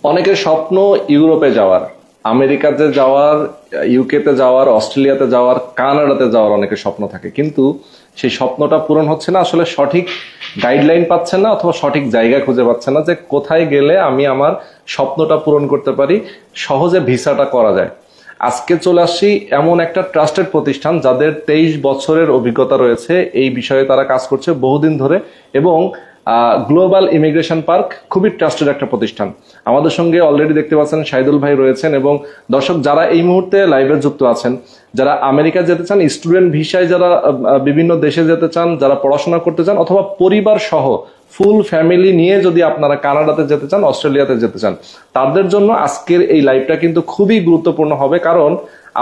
অনেকের স্বপ্ন ইউরোপে যাওয়ার, আমেরিকাতে যাওয়ার, ইউকেতে যাওয়ার, অস্ট্রেলিয়াতে যাওয়ার, কানাডাতে যাওয়ার অনেকের স্বপ্ন থাকে, কিন্তু সেই স্বপ্নটা পূরণ হচ্ছে না। আসলে সঠিক গাইডলাইন পাচ্ছেন না, অথবা সঠিক জায়গা খুঁজে পাচ্ছেন না যে কোথায় গেলে আমি আমার স্বপ্নটা পূরণ করতে পারি, সহজে ভিসাটা করা যায়। আজকে চলে আসছি এমন একটা ট্রাস্টেড প্রতিষ্ঠান যাদের 23 বছরের অভিজ্ঞতা রয়েছে এই বিষয়ে, তারা কাজ করছে বহুদিন ধরে, এবং গ্লোবাল ইমিগ্রেশন পার্ক খুবই ট্রাস্টেড একটা প্রতিষ্ঠান। আমাদের সঙ্গে অলরেডি দেখতে পাচ্ছেন শাহিদুল ভাই রয়েছেন, এবং দর্শক যারা এই মুহূর্তে লাইভে যুক্ত আছেন, যারা আমেরিকা যেতে চান, স্টুডেন্ট ভিসায় যারা বিভিন্ন দেশে যেতে চান, যারা পড়াশোনা করতে চান, অথবা পরিবার সহ ফুল ফ্যামিলি নিয়ে যদি আপনারা কানাডাতে যেতে চান, অস্ট্রেলিয়াতে যেতে চান, তাদের জন্য আজকের এই লাইভটা কিন্তু খুবই গুরুত্বপূর্ণ হবে। কারণ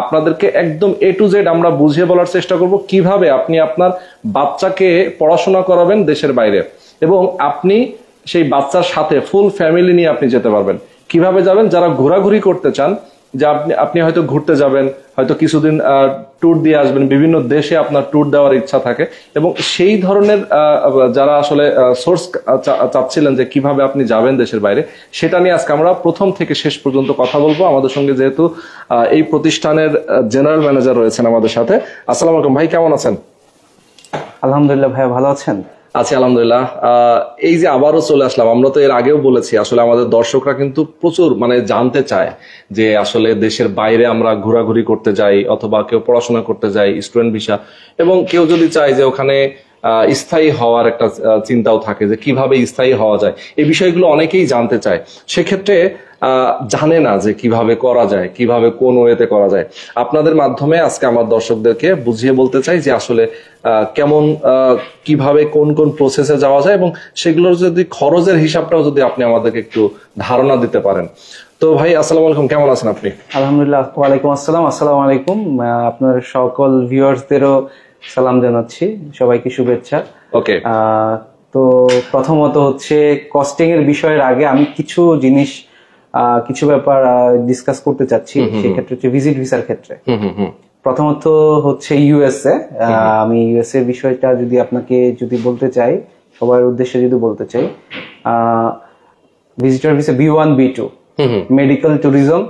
আপনাদেরকে একদম এ টু জেড আমরা বুঝিয়ে বলার চেষ্টা করব কিভাবে আপনি আপনার বাচ্চাকে পড়াশোনা করাবেন দেশের বাইরে, এবং আপনি সেই বাচ্চার সাথে ফুল ফ্যামিলি নিয়ে আপনি যেতে পারবেন। কিভাবে যাবেন? যারা ঘোরাঘুরি করতে চান, যে আপনি হয়তো ঘুরতে যাবেন, হয়তো কিছুদিন ট্যুর দিয়ে আসবেন, বিভিন্ন দেশে আপনার ট্যুর দেওয়ার ইচ্ছা থাকে, এবং সেই ধরনের যারা আসলে সোর্স চাচ্ছিলেন যে কিভাবে আপনি যাবেন দেশের বাইরে, সেটা নিয়ে আজকে আমরা প্রথম থেকে শেষ পর্যন্ত কথা বলবো। আমাদের সঙ্গে যেহেতু এই প্রতিষ্ঠানের জেনারেল ম্যানেজার রয়েছেন আমাদের সাথে। আসসালামু আলাইকুম ভাই, কেমন আছেন? আলহামদুলিল্লাহ ভাই, ভালো আছেন? আছি আলহামদুলিল্লাহ। এই যে আবারও চলে আসলাম, আমরা তো এর আগেও বলেছি, আসলে আমাদের দর্শকরা কিন্তু প্রচুর জানতে চায় যে আসলে দেশের বাইরে আমরা ঘোরাঘুরি করতে যাই, অথবা কেউ পড়াশোনা করতে যাই স্টুডেন্ট ভিসা, এবং কেউ যদি চায় যে ওখানে স্থায়ী হওয়ার একটা চিন্তাও থাকে যে কিভাবে স্থায়ী হওয়া যায়। এই বিষয়গুলো অনেকেই জানতে চায়, সেক্ষেত্রে জানে না যে কিভাবে করা যায়, কিভাবে কোন ওয়েতে করা যায়। আপনাদের মাধ্যমে আজকে আমার দর্শকদেরকে বুঝিয়ে বলতে চাই যে আসলে কেমন কিভাবে কোন কোন প্রসেসে যাওয়া যায়, এবং সেগুলোর যদি খরচের হিসাবটাও যদি আপনি আমাদেরকে একটু ধারণা দিতে পারেন। তো ভাই আসসালামু আলাইকুম, কেমন আছেন আপনি? আলহামদুলিল্লাহ। ওয়ালাইকুম আসসালাম। আসসালামু আলাইকুম। আপনার সকল ভিউয়ার্সদেরও সালাম জানাচ্ছি, সবাইকে শুভেচ্ছা। ওকে, তো প্রথমত হচ্ছে কস্টিং এর বিষয়ের আগে আমি কিছু জিনিস কিছু ব্যাপার ডিসকাস করতে চাচ্ছি। সেক্ষেত্রে হচ্ছে ভিজিট ভিসার ক্ষেত্রে প্রথমত হচ্ছে ইউএসএ। আমি ইউএসএ বিষয়টা যদি আপনাকে বলতে চাই, সবার উদ্দেশ্যে যদি বলতে চাই, visitor visa B1 B2, medical tourism,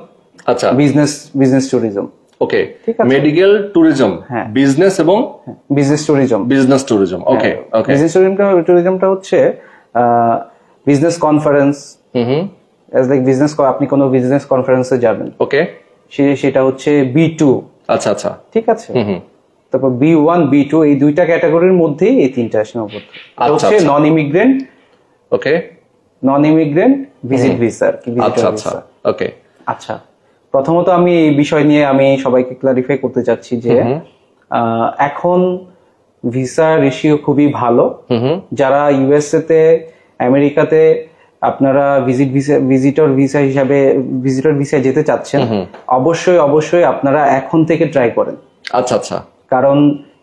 আচ্ছা, বিজনেস ট্যুরিজম। ওকে, মেডিকেল ট্যুরিজম, বিজনেস এবং বিজনেস ট্যুরিজম। ওকে ওকে। বিজনেস ট্যুরিজমটা হচ্ছে বিজনেস কনফারেন্স, লাইক বিজনেস, আপনি কোনো বিজনেস কনফারেন্সে যাবেন, ওকে, সেটা হচ্ছে B2। আচ্ছা আচ্ছা, ঠিক আছে। তারপর B1 B2, এই দুইটা ক্যাটাগরির মধ্যেই এই তিনটা সীমাবদ্ধ। হচ্ছে নন ইমিগ্রেন্ট, ওকে, নন ইমিগ্রেন্ট ভিজিট ভিসা। আচ্ছা আচ্ছা, ওকে। আচ্ছা, প্রথমত আমি এই বিষয় নিয়ে আমি সবাইকে ক্লারিফাই করতে চাচ্ছি যে এখন ভিসা রেশিও খুবই ভালো। যারা ইউএসএ তে, আমেরিকাতে আপনারা ভিজিটর ভিসা যেতে চাচ্ছেন, অবশ্যই আপনারা এখন থেকে ট্রাই করেন। আচ্ছা আচ্ছা, কারণ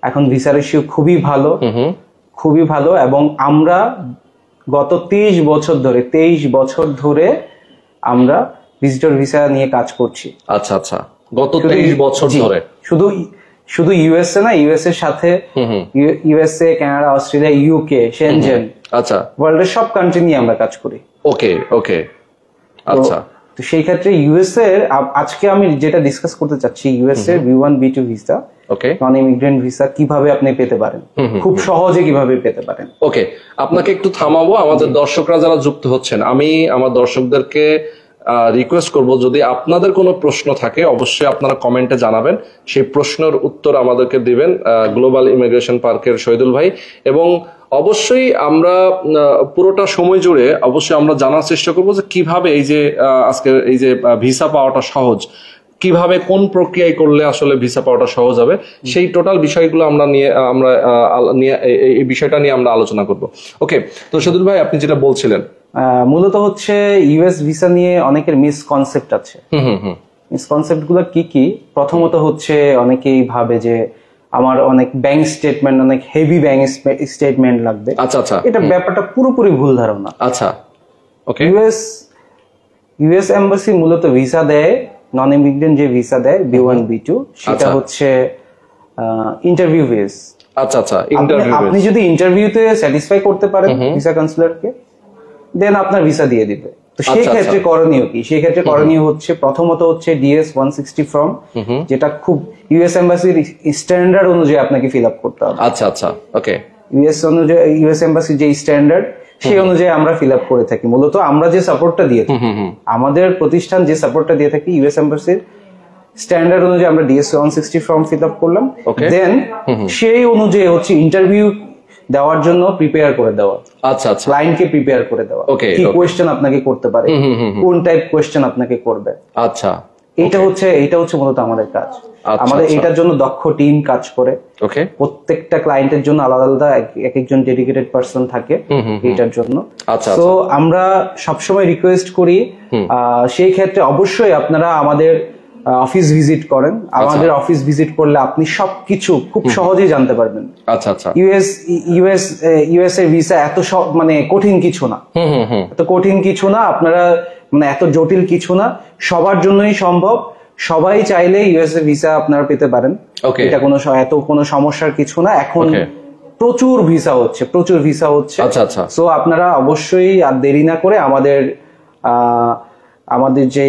এখন ভিসা রেশিও খুবই ভালো, এবং আমরা গত 23 বছর ধরে আমরা ভিজিটর ভিসা নিয়ে কাজ করছি। আচ্ছা আচ্ছা, গত 23 বছর ধরে শুধু ইউএসএ না, ইউএসএ এর সাথে USA, Canada, Australia, UK, Schengen, আচ্ছা, ওয়ার্ল্ডের সব কান্ট্রি নিয়ে আমরা কাজ করি। ওকে ওকে, আচ্ছা। তো সেই ক্ষেত্রে ইউএসএ এর আজকে আমি যেটা ডিসকাস করতে চাচ্ছি, ইউএসএ এর B1 B2 ভিসা, ওকে, নন ইমিগ্রেন্ট ভিসা কিভাবে আপনি পেতে পারেন, খুব সহজে কিভাবে পেতে পারেন। ওকে, আপনাকে একটু থামাবো। আমাদের দর্শকরা যারা যুক্ত হচ্ছেন, আমি আমার দর্শকদেরকে রিকোয়েস্ট করব, যদি আপনাদের কোনো প্রশ্ন থাকে অবশ্যই আপনারা কমেন্টে জানাবেন, সেই প্রশ্নের উত্তর আমাদেরকে দিবেন গ্লোবাল ইমিগ্রেশন পার্কের শহীদুল ভাই। এবং অবশ্যই আমরা পুরোটা সময় জুড়ে অবশ্যই আমরা জানার চেষ্টা করব যে কিভাবে এই যে আজকে এই যে ভিসা পাওয়াটা সহজ, কিভাবে কোন প্রক্রিয়ায় করলে আসলে ভিসা পাওয়াটা সহজ হবে, সেই টোটাল বিষয়গুলো আমরা এই বিষয়টা নিয়ে আমরা আলোচনা করব। ওকে, তো শহীদুল ভাই আপনি যেটা বলছিলেন, মূলত হচ্ছে ইউএস ভিসা নিয়ে অনেকের মিসকনসেপ্ট আছে। মিসকনসেপ্ট গুলো কি? প্রথমত হচ্ছে অনেকেই ভাবে যে আমার অনেক ব্যাংক স্টেটমেন্ট, অনেক হেভি ব্যাংক স্টেটমেন্ট লাগবে। আচ্ছা আচ্ছা, এটা ব্যাপারটা পুরোপুরি ভুল ধারণা। আচ্ছা, ওকে। ইউএস এম্বাসি মূলত ভিসা দেয়, নন ইমিগ্রেন্ট যে ভিসা দেয় B1 B2, সেটা হচ্ছে ইন্টারভিউ বেস। আচ্ছা আচ্ছা, আপনি যদি ইন্টারভিউতে স্যাটিসফাই করতে পারেন ভিসা কাউন্সিলরকে, দেন আপনার ভিসা দিয়ে দিবে। তো সেই ক্ষেত্রে করণীয় কি? সেই ক্ষেত্রে করণীয় হচ্ছে প্রথমত হচ্ছে DS-160 ফর্ম, যেটা খুব ইউএস এম্বাসির স্ট্যান্ডার্ড অনুযায়ী আপনাকে ফিল আপ করতে হবে। আচ্ছা আচ্ছা, ওকে। ইউএস এম্বাসির যে স্ট্যান্ডার্ড সেই অনুযায়ী আমরা ফিল আপ করে থাকি। মূলত আমরা যে সাপোর্টটা দিয়ে থাকি, আমাদের প্রতিষ্ঠান যে সাপোর্টটা দিয়ে থাকি ইউএস এম্বাসির স্ট্যান্ডার্ড অনুযায়ী আমরা DS-160 ফর্ম ফিল আপ করলাম, দেন সেই অনুযায়ী হচ্ছে ইন্টারভিউ দেওয়ার জন্য প্রিপেয়ার করে দেওয়া। আচ্ছা আচ্ছা, ক্লায়েন্টকে প্রিপেয়ার করে দেওয়া, কি কোয়েশ্চেন আপনাকে করতে পারে, কোন টাইপ কোয়েশ্চেন আপনাকে করবে। আচ্ছা, এটা হচ্ছে মূলত আমাদের কাজ। আমাদের এটার জন্য দক্ষ টিম কাজ করে। ওকে, প্রত্যেকটা ক্লায়েন্টের জন্য আলাদা আলাদা এক একজন ডেডিকেটেড পারসন থাকে এটার জন্য। আচ্ছা, তো আমরা সবসময় রিকোয়েস্ট করি সেই ক্ষেত্রে অবশ্যই আপনারা আমাদের অফিস ভিজিট করেন। আমাদের অফিস ভিজিট করলে আপনি সবকিছু খুব সহজেই জানতে পারবেন। আচ্ছা আচ্ছা, ইউএস এর ভিসা এত মানে কঠিন কিছু না, এত কঠিন কিছু না, আপনারা মানে এত জটিল কিছু না, সবার জন্যই সম্ভব। সবাই চাইলে ইউএস এর ভিসা আপনারা পেতে পারেন, এটা কোনো সমস্যার কিছু না। এখন প্রচুর ভিসা হচ্ছে। আচ্ছা আচ্ছা, সো আপনারা অবশ্যই আর দেরি না করে আমাদের যে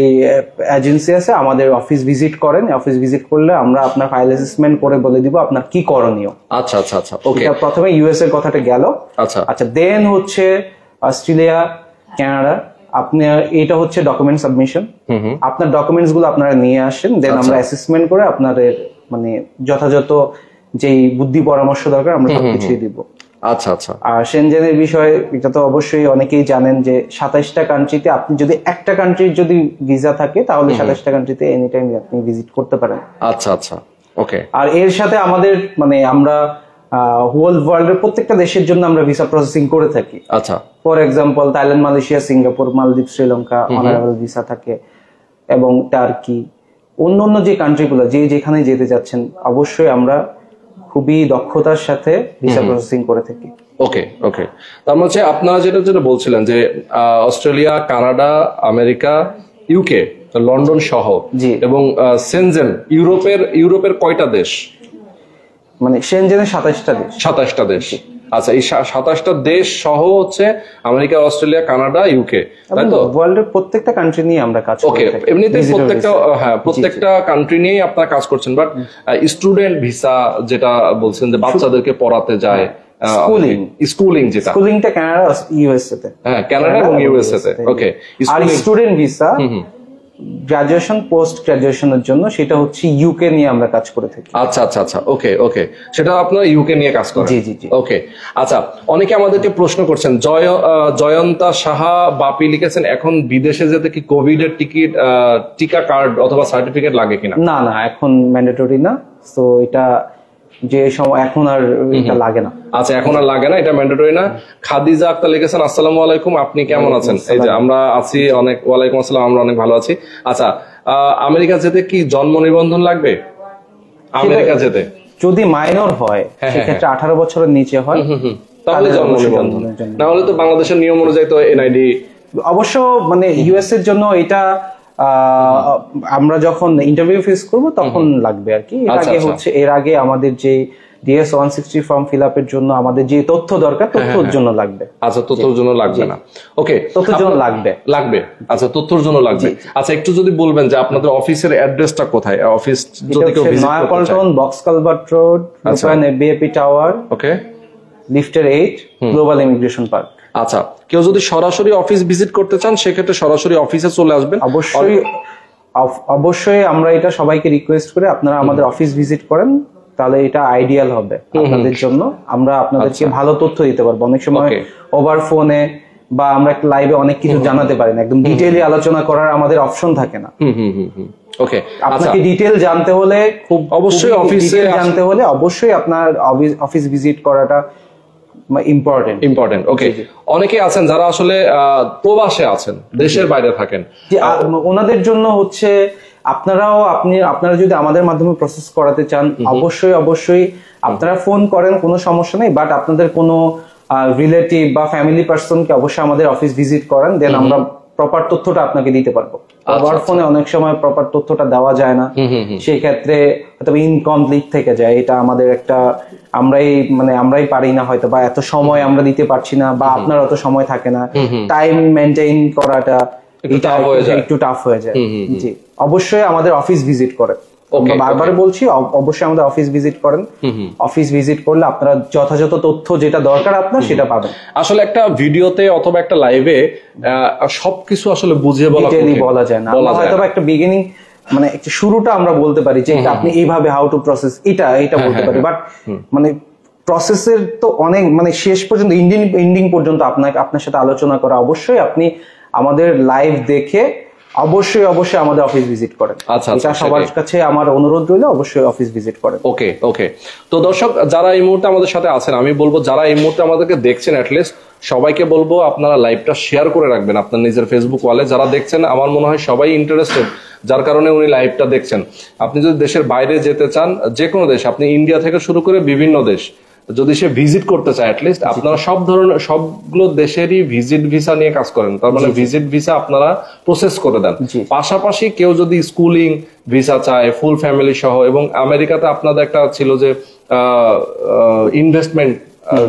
এজেন্সি আছে আমাদের অফিস ভিজিট করেন। অফিস ভিজিট করলে আমরা আপনার ফাইল অ্যাসেসমেন্ট করে বলে দিব আপনার কি করণীয়। আচ্ছা আচ্ছা আচ্ছা, ওকে। এটা প্রথমে ইউএস এর কথাটা গেল। আচ্ছা আচ্ছা, দেন হচ্ছে অস্ট্রেলিয়া, কানাডা। এটা হচ্ছে ডকুমেন্ট সাবমিশন। আপনার ডকুমেন্টস গুলো আপনারা নিয়ে আসেন, দেন আমরা অ্যাসেসমেন্ট করে আপনাদের মানে যথাযথ যেই বুদ্ধি পরামর্শ দরকার আমরা সবকিছুই দিব। আচ্ছা আচ্ছা। আর সেনজেনের বিষয় এটা তো অবশ্যই অনেকেই জানেন যে 27টা কান্ট্রিতে আপনি যদি একটা কান্ট্রির যদি ভিসা থাকে তাহলে 27টা কান্ট্রিতে এনি টাইম আপনি ভিজিট করতে পারেন। আচ্ছা আচ্ছা, ওকে। আর এর সাথে আমাদের মানে আমরা হোল ওয়ার্ল্ডের প্রত্যেকটা দেশের জন্য আমরা ভিসা প্রসেসিং করে থাকি। আচ্ছা, for example Thailand, Malaysia, Singapore, মালদ্বীপ, শ্রীলঙ্কা অনারেবল ভিসা থাকে, এবং টার্কি, অন্য যে কান্ট্রিগুলো যেখানে যেতে যাচ্ছেন অবশ্যই আমরা খুবই দক্ষতার সাথে ভিসা প্রসেসিং করে থাকি। ওকে ওকে, তার মানে আপনারা যেটা বলছিলেন যে Australia, Canada, America, UK, London সহ এবং সেনজেন, ইউরোপের কয়টা দেশ? মানে সেনজেনের 27টা দেশ। আচ্ছা, এই 27টা দেশ সহ হচ্ছে আমেরিকা, অস্ট্রেলিয়া, কানাডা, ইউকে, তাই তো? ওয়ার্ল্ডের প্রত্যেকটা কান্ট্রি নিয়ে আমরা কাজ করি। ওকে, এমনিতে প্রত্যেকটা কান্ট্রি নিয়ে আপনারা কাজ করছেন, বাট স্টুডেন্ট ভিসা যেটা বলছেন যে বাচ্চাদেরকে পড়াতে যায়, স্কুলিংটা কানাডা, ইউএসএ তে। হ্যাঁ, কানাডা এবং ইউএসএ তে। ওকে, আর স্টুডেন্ট ভিসা গ্রাজুয়েশন, পোস্ট গ্রাজুয়েশনের জন্য সেটা হচ্ছে ইউকে নিয়ে আমরা কাজ করে থাকি। আচ্ছা আচ্ছা আচ্ছা, ওকে ওকে, সেটা আপনারা ইউকে নিয়ে কাজ করেন? জি জি জি। ওকে, আচ্ছা, অনেকে আমাদেরকে প্রশ্ন করছেন, জয়ন্তা সাহা বাপি লিখেছেন, এখন বিদেশে যেতে কি কোভিড এর টিকা কার্ড অথবা সার্টিফিকেট লাগে কিনা? না না, এখন ম্যান্ডেটরি না। তো এটা যে সময় এখন আর এটা লাগে না। আচ্ছা, এখন আর লাগে না, এটা ম্যান্ডেটরি না। খাদিজা আক্তার লিখেছেন, আসসালামু আলাইকুম, আপনি কেমন আছেন? এই যে আমরা আছি অনেক, ওয়ালাইকুম আসসালাম, আমরা অনেক ভালো আছি। আচ্ছা, আমেরিকা যেতে কি জন্ম নিবন্ধন লাগবে? আমেরিকা যেতে যদি মাইনর হয় সেক্ষেত্রে 18 বছরের নিচে হয় তাহলে জন্ম নিবন্ধন, না হলে তো বাংলাদেশের নিয়ম অনুযায়ী তো এনআইডি। অবশ্য মানে ইউএস এর জন্য এটা আমরা যখন ইন্টারভিউ ফেস করব তখন লাগবে আর কি। এর আগে আমাদের যে DS-160 ফর্ম ফিল আপের জন্য আমাদের যে তথ্য দরকার, তথ্যের জন্য লাগবে। আচ্ছা, তথ্যের জন্য লাগবে না? ওকে, তথ্যের জন্য লাগবে। আচ্ছা, তথ্যর জন্য লাগবে। আচ্ছা, একটু যদি বলবেন যে আপনাদের অফিসের অ্যাড্রেসটা কোথায়? অফিস যদি কেউ ভিজিট করতে চায়? Nayapaltan, box culvert road, BAP tower, okay, লিফটের 8, গ্লোবাল ইমিগ্রেশন পার্ক। আচ্ছা, কেউ যদি সরাসরি অফিস ভিজিট করতে চান সেক্ষেত্রে সরাসরি অফিসে চলে আসবেন। অবশ্যই আমরা এটা সবাইকে রিকোয়েস্ট করে আপনারা আমাদের অফিস ভিজিট করেন, তাহলে এটা আইডিয়াল হবে আপনাদের জন্য। আমরা আপনাদেরকে ভালো তথ্য দিতে পারবো। অনেক সময় ওভার ফোনে বা আমরা একটা লাইভে অনেক কিছু জানাতে পারি না, একদম ডিটেইলি আলোচনা করার আমাদের অপশন থাকে না। ওকে, আপনাকে ডিটেইল জানতে হলে অবশ্যই আপনার অফিস ভিজিট করাটা ইম্পর্টেন্ট। ওকে, অনেকে আছেন যারা আসলে প্রবাসে আছেন, দেশের বাইরে থাকেন, ওনাদের জন্য হচ্ছে আপনারা যদি আমাদের মাধ্যমে প্রসেস করাতে চান অবশ্যই আপনারা ফোন করেন, কোনো সমস্যা নেই। বাট আপনাদের কোনো রিলেটিভ বা ফ্যামিলি পার্সনকে অবশ্যই আমাদের অফিস ভিজিট করেন, দেন আমরা প্রপার তথ্যটা আপনাকে দিতে পারবো। ওভার ফোনে অনেক সময় প্রপার তথ্যটা দেওয়া যায় না, সেই ক্ষেত্রে হয়তো ইনকমপ্লিট থেকে যায়। এটা আমাদের একটা আমরাই পারি না হয়তো, বা এত সময় আমরা দিতে পারছি না, বা আপনার অত সময় থাকে না, টাইম মেনটেন করাটা একটু টাফ হয়ে যায়। জি, অবশ্যই আমাদের অফিস ভিজিট করেন, বারবার বলছি, অবশ্যই আমাদের অফিস ভিজিট করেন। অফিস ভিজিট করলে আপনারা যথাযথ তথ্য যেটা দরকার আপনার সেটা পাবেন। আসলে একটা ভিডিওতে অথবা একটা লাইভে সবকিছু আসলে বুঝিয়ে বলা যায় না। হয়তো একটা বিগিনিং একটা শুরুটা আমরা বলতে পারি যে আপনি এইভাবে হাউ টু প্রসেস এটা বলতে পারি, বাট প্রসেসের তো অনেক শেষ পর্যন্ত এন্ডিং পর্যন্ত আপনার সাথে আলোচনা করা। অবশ্যই আপনি আমাদের লাইভ দেখে অবশ্যই আমাদের অফিস ভিজিট করেন। এটা সবার কাছে আমার অনুরোধ রইল, অবশ্যই অফিস ভিজিট করেন। ওকে। তো দর্শক যারা এই মুহূর্তে আমাদের সাথে আছেন, আমি বলবো যারা এই মুহূর্তে আমাদেরকে দেখছেন, অ্যাটলিস্ট সবাইকে বলবো আপনারা লাইভটা শেয়ার করে রাখবেন আপনার নিজের ফেসবুক ওয়ালে। যারা দেখছেন আমার মনে হয় সবাই ইন্টারেস্টেড, যার কারণে উনি লাইভটা দেখছেন। আপনি যদি দেশের বাইরে যেতে চান, যে কোনো দেশ, আপনি ইন্ডিয়া থেকে শুরু করে বিভিন্ন দেশ যদি সে ভিজিট করতে চায়, অ্যাটলিস্ট আপনারা সবগুলো দেশেরই ভিজিট ভিসা নিয়ে কাজ করেন। তার মানে ভিজিট ভিসা আপনারা প্রসেস করে দেন। পাশাপাশি কেউ যদি স্কুলিং ভিসা চায় ফুল ফ্যামিলি সহ, এবং আমেরিকাতে আপনাদের একটা ছিল যে ইনভেস্টমেন্ট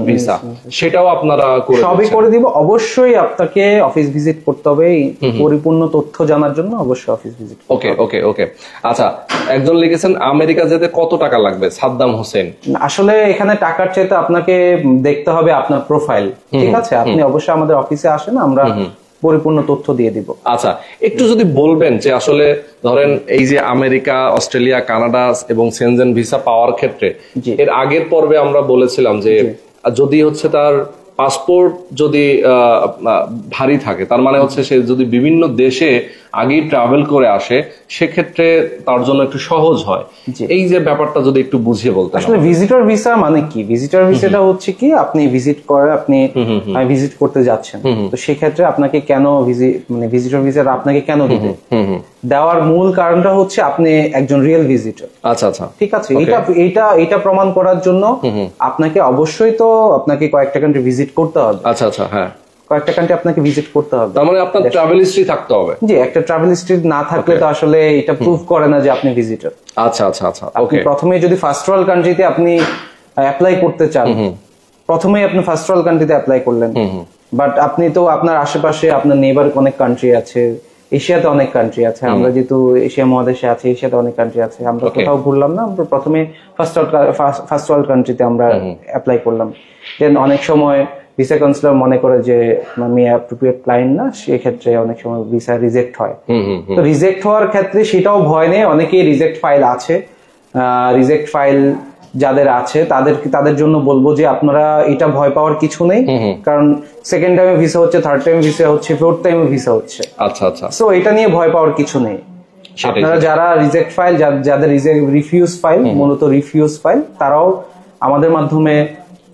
ভিসা, সেটাও আপনারা সবই করে দিব। অবশ্যই আপনাকে অফিস ভিজিট করতে হবে পরিপূর্ণ তথ্য জানার জন্য, অবশ্যই অফিস ভিজিট। ওকে। আচ্ছা, একজন লিখেছেন আমেরিকা যেতে কত টাকা লাগবে, সাদ্দাম হোসেন। আসলে এখানে টাকার চাইতে আপনাকে দেখতে হবে আপনার প্রোফাইল, ঠিক আছে? আপনি অবশ্যই আমাদের অফিসে আসেন, আমরা পরিপূর্ণ তথ্য দিয়ে দিব। আচ্ছা, একটু যদি বলবেন যে আসলে ধরেন এই যে আমেরিকা, অস্ট্রেলিয়া, কানাডা এবং সেনজেন ভিসা পাওয়ার ক্ষেত্রে এর আগের পর্বে আমরা বলেছিলাম যে যদি হচ্ছে তার পাসপোর্ট যদি ভারী থাকে, তার মানে হচ্ছে সে যদি বিভিন্ন দেশে আগেই ট্রাভেল করে আসে, সেক্ষেত্রে তার জন্য একটু সহজ হয়। এই যে ব্যাপারটা যদি একটু বুঝিয়ে বলতেন। আসলে ভিজিটর ভিসা মানে কি? ভিজিটর ভিসাটা হচ্ছে কি, আপনি ভিজিট করে আপনি ভিজিট করতে যাচ্ছেন, তো সেক্ষেত্রে আপনাকে কেন ভিজিটর ভিসাটা আপনাকে কেন দিবে? দেওয়ার মূল কারণটা হচ্ছে আপনি একজন রিয়েল ভিজিটর। আচ্ছা, ঠিক আছে। এটা প্রমাণ করার জন্য আপনাকে অবশ্যই তো আপনাকে কয়েকটা কান্ট্রি ভিজিট করতে হবে। আচ্ছা, হ্যাঁ, কয়েকটা কান্ট্রি আপনাকে ভিজিট করতে হবে। তার মানে আপনার ট্রাভেল হিস্ট্রি থাকতে হবে। জি, একটা ট্রাভেল হিস্ট্রি না থাকলে তো আসলে এটা প্রুফ করে না যে আপনি ভিজিটর। আচ্ছা। আপনি প্রথমে যদি ফার্স্ট ওয়ার্ল্ড কান্ট্রিতে আপনি অ্যাপ্লাই করতে চান, প্রথমেই আপনি ফার্স্ট ওয়ার্ল্ড কান্ট্রিতে অ্যাপ্লাই করলেন, বাট আপনি তো আপনার আশেপাশে আপনার নেইবার অনেক কান্ট্রি আছে, এশিয়াতে অনেক কান্ট্রি আছে। আমরা যেহেতু এশিয়া মহাদেশে আছি, এশিয়াতে অনেক কান্ট্রি আছে, আমরা কোথাও ঘুরলাম না, আমরা প্রথমে ফার্স্ট ওয়ার্ল্ড কান্ট্রিতে আমরা অ্যাপ্লাই করলাম। দেন অনেক সময় ভিসা কাউন্সিলর মনে করে যে আমি অ্যাপ্রোপ্রিয়েট ক্লায়েন্ট না, সেক্ষেত্রে অনেক সময় ভিসা রিজেক্ট হয়। তো রিজেক্ট হওয়ার ক্ষেত্রে সেটাও ভয় নেই, অনেকেই রিজেক্ট ফাইল আছে। রিজেক্ট ফাইল যাদের আছে তাদের জন্য বলবো যে আপনারা এটা ভয় পাওয়ার কিছু নেই, কারণ সেকেন্ড টাইমে ভিসা হচ্ছে, থার্ড টাইমে ভিসা হচ্ছে, ফোর্থ টাইমে ভিসা হচ্ছে। আচ্ছা। সো এটা নিয়ে ভয় পাওয়ার কিছু নেই। আপনারা যারা রিজেক্ট ফাইল, যাদের রিফিউজ ফাইল, মূলত রিফিউজ ফাইল, তারাও আমাদের মাধ্যমে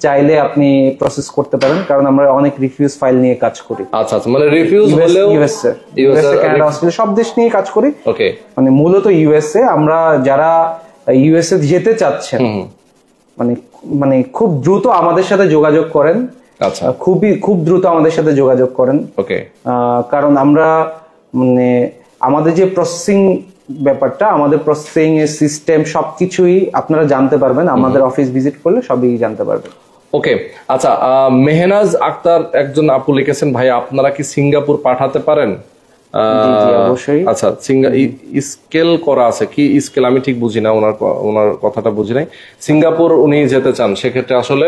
চাইলে আপনি প্রসেস করতে পারেন, কারণ আমরা অনেক রিফিউজ ফাইল নিয়ে কাজ করি। আচ্ছা, মানে রিফিউজ হলেও ইউএসএ, কানাডা, অস্ট্রেলিয়া সব দেশ নিয়ে কাজ করি। ওকে, মূলত ইউএসএ, আমরা যারা ইউএসএ যেতে চাচ্ছেন খুব দ্রুত আমাদের সাথে যোগাযোগ করেন। আচ্ছা, খুব দ্রুত আমাদের সাথে যোগাযোগ করেন। ওকে, কারণ আমরা আমাদের যে প্রসেসিং ব্যাপারটা, আমাদের প্রসেসিং এর সিস্টেম সবকিছুই আপনারা জানতে পারবেন, আমাদের অফিস ভিজিট করলে সবই জানতে পারবেন। ওকে, আচ্ছা, মেহনাজ আক্তার একজন আপু লিখেছেন, ভাই আপনারা কি সিঙ্গাপুর পাঠাতে পারেন? অবশ্যই। আচ্ছা, স্কেল করা আছে কি স্কেল, আমি ঠিক বুঝি না, ওনার কথাটা বুঝি নাই। সিঙ্গাপুর উনি যেতে চান, সেক্ষেত্রে আসলে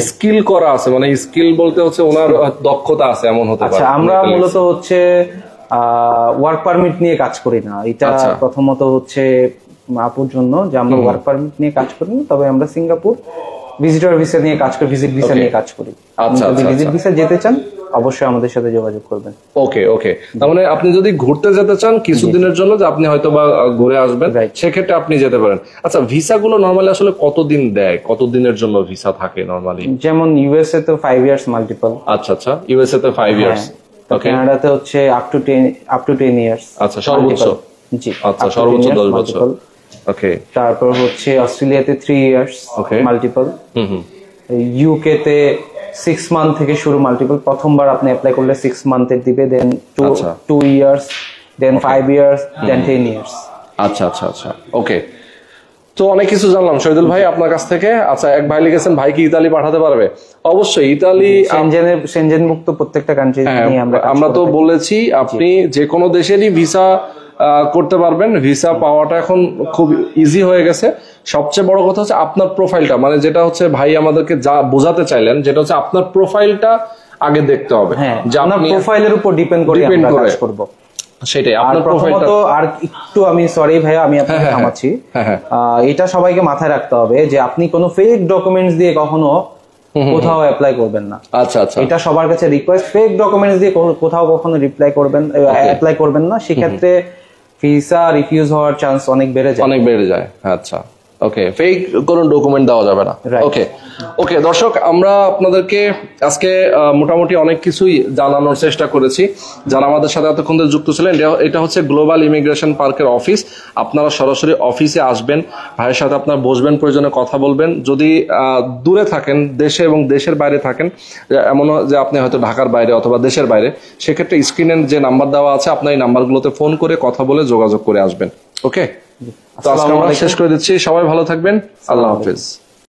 স্কিল করা আছে, মানে স্কিল বলতে হচ্ছে ওনার দক্ষতা আছে এমন হতে পারে। আচ্ছা, আমরা মূলত হচ্ছে ওয়ার্ক পারমিট নিয়ে কাজ করি না। এটা প্রথমত হচ্ছে আপুর জন্য যে আমরা ওয়ার্ক পারমিট নিয়ে কাজ করি না, তবে আমরা সিঙ্গাপুর ভিজিটর ভিসা নিয়ে কাজ করি, ভিজিট ভিসা নিয়ে কাজ করি। আচ্ছা, যদি ভিজিট ভিসা যেতে চান অবশ্যই আমাদের সাথে যোগাযোগ করবেন। ওকে, তার মানে আপনি যদি ঘুরতে যেতে চান কিছুদিনের জন্য, যে আপনি হয়তো বা ঘুরে আসবেন, সেক্ষেত্রে আপনি যেতে পারেন। আচ্ছা, ভিসা গুলো নরমালি আসলে কতদিন দেয়, কতদিনের জন্য ভিসা থাকে নরমালি? যেমন ইউএসএ তো 5 ইয়ার্স মাল্টিপল। আচ্ছা, ইউএসএ তে 5 ইয়ার্স, কানাডাতে হচ্ছে আপ টু 10 ইয়ার্স। আচ্ছা, সর্বোচ্চ। জি, আচ্ছা, সর্বোচ্চ 10 বছর। ওকে, তারপর হচ্ছে অস্ট্রেলিয়াতে 3 ইয়ার্স মাল্টিপল, ইউকে তে 6 মান্থ থেকে শুরু, মাল্টিপল প্রথমবার আপনি অ্যাপ্লাই করলে 6 মান্থের দিবে, দেন 2 ইয়ার্স, দেন 5 ইয়ার্স, দেন 10 ইয়ার্স। আচ্ছা আচ্ছা আচ্ছা, ওকে। তো অনেক কিছু জানলাম শহীদুল ভাই আপনার কাছ থেকে। আচ্ছা, এক ভাই লিখেছেন ভাই কি ইতালি পাঠাতে পারবে? অবশ্যই ইতালি, সেনজেন মুক্ত প্রত্যেকটা কান্ট্রি নিয়ে আমরা তো বলেছি আপনি যে কোনো দেশেরই ভিসা করতে পারবেন। ভিসা পাওয়াটা এখন খুব ইজি হয়ে গেছে। সবচেয়ে বড় কথা হচ্ছে আপনার প্রোফাইলটা, মানে যেটা হচ্ছে ভাই আমাদেরকে যা বোঝাতে চাইলেন, যেটা হচ্ছে আপনার প্রোফাইলটা আগে দেখতে হবে। যে আপনার প্রোফাইলের উপর ডিপেন্ড করে আমরা কাজ করব। সেটাই আপনার প্রথমত। আর একটু আমি সরি ভাইয়া, আমি আপনাকে থামাচ্ছি, এটা সবাইকে মাথায় রাখতে হবে যে আপনি কোনো ফেক ডকুমেন্টস দিয়ে কখনো কোথাও অ্যাপ্লাই করবেন না। আচ্ছা আচ্ছা, এটা সবার কাছে রিকোয়েস্ট, ফেক ডকুমেন্টস দিয়ে কোথাও কখনো অ্যাপ্লাই করবেন না। সেক্ষেত্রে ভিসা রিফিউজ হওয়ার চান্স অনেক বেড়ে যায়। আচ্ছা, ওকে, ফেক কোনো ডকুমেন্ট দেওয়া যাবে না। ওকে ওকে, দর্শক আমরা আপনাদেরকে আজকে মোটামুটি অনেক কিছুই জানানোর চেষ্টা করেছি। যারা আমাদের সাথে এতক্ষণ যুক্ত ছিলেন, এটা হচ্ছে গ্লোবাল ইমিগ্রেশন পার্কের অফিস। আপনারা সরাসরি অফিসে আসবেন, ভাইয়ের সাথে আপনারা বসবেন, প্রয়োজনে কথা বলবেন। যদি দূরে থাকেন, দেশে এবং দেশের বাইরে থাকেন, এমন যে আপনি হয়তো ঢাকার বাইরে অথবা দেশের বাইরে, সেক্ষেত্রে স্ক্রিনের যে নাম্বার দেওয়া আছে আপনার এই নাম্বারগুলোতে ফোন করে কথা বলে যোগাযোগ করে আসবেন। ওকে, তো আজকে আমরা শেষ করে দিচ্ছি। সবাই ভালো থাকবেন, আল্লাহ হাফেজ।